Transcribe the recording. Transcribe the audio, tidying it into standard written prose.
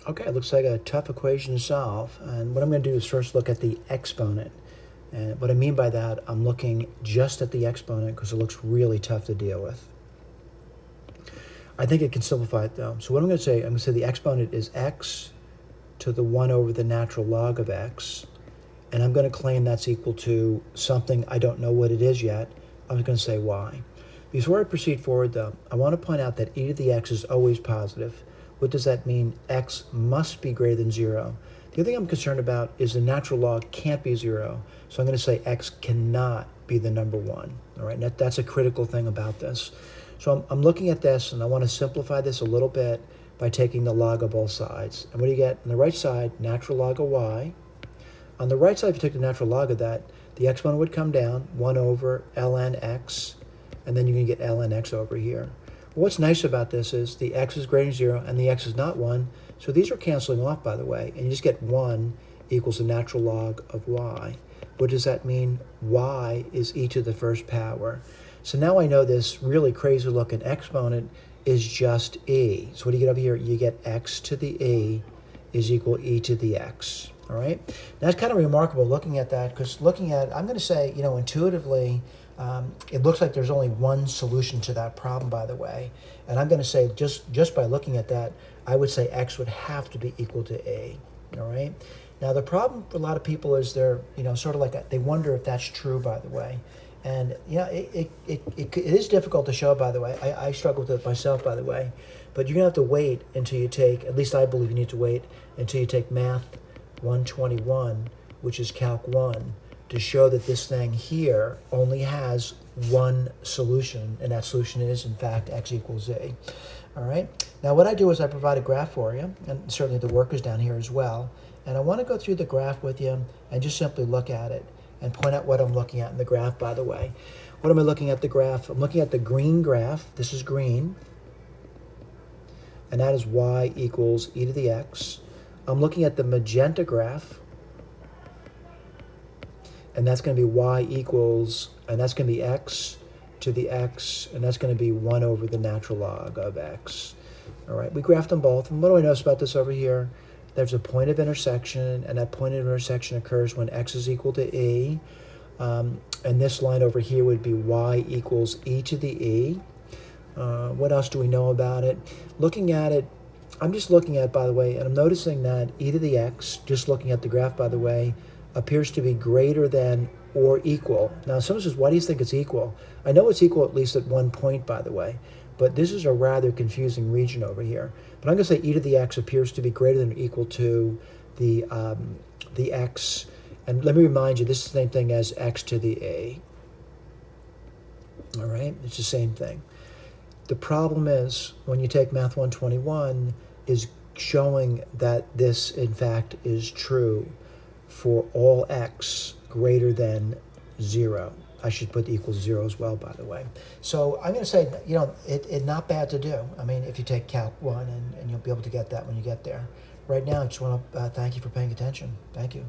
Okay, it looks like a tough equation to solve. And what I'm going to do is first look at the exponent. And what I mean by that, I'm looking just at the exponent because it looks really tough to deal with. I think it can simplify it though. So what I'm going to say the exponent is x to the 1 over the natural log of x. And I'm going to claim that's equal to something I don't know what it is yet. I'm going to say y. Before I proceed forward though, I want to point out that e to the x is always positive. What does that mean? X must be greater than 0. The other thing I'm concerned about is the natural log can't be 0. So I'm going to say x cannot be the number 1. All right, that's a critical thing about this. So I'm looking at this, and I want to simplify this a little bit by taking the log of both sides. And what do you get? On the right side, natural log of y. On the right side, if you took the natural log of that, the exponent would come down, 1 over ln x, and then you can get ln x over here. What's nice about this is the x is greater than 0 and the x is not 1. So these are canceling off, by the way, and you just get 1 equals the natural log of y. What does that mean? Y is e to the first power. So now I know this really crazy looking exponent is just e. So what do you get over here? You get x to the e is equal e to the x. All right? Now it's kind of remarkable looking at that, because I'm going to say, intuitively, it looks like there's only one solution to that problem, by the way. And I'm going to say, just by looking at that, I would say x would have to be equal to a. All right? Now, the problem for a lot of people is they're, sort of like, they wonder if that's true, by the way. And, it is difficult to show, by the way. I struggle with it myself, by the way. But you're going to have to wait until you take, at least I believe you need to wait until you take Math 121, which is Calc 1, to show that this thing here only has one solution, and that solution is, in fact, x equals a. All right? Now, what I do is I provide a graph for you, and certainly the work is down here as well. And I want to go through the graph with you and just simply look at it and point out what I'm looking at in the graph, by the way. What am I looking at the graph? I'm looking at the green graph. This is green. And that is y equals e to the x. I'm looking at the magenta graph. And that's going to be y equals, and that's going to be x to the x, and that's going to be 1 over the natural log of x. All right, we graphed them both. And what do I notice about this over here? There's a point of intersection, and that point of intersection occurs when x is equal to e. And this line over here would be y equals e to the e. What else do we know about it? Looking at it, I'm just looking at, by the way, and I'm noticing that e to the x, just looking at the graph, by the way, appears to be greater than or equal. Now, someone says, why do you think it's equal? I know it's equal at least at one point, by the way, but this is a rather confusing region over here. But I'm going to say e to the x appears to be greater than or equal to the x. And let me remind you, this is the same thing as x to the a. All right? It's the same thing. The problem is, when you take Math 121, is showing that this, in fact, is true for all x greater than 0. I should put equals 0 as well, by the way. So I'm going to say, it's not bad to do. I mean, if you take Calc 1, and you'll be able to get that when you get there. Right now, I just want to thank you for paying attention. Thank you.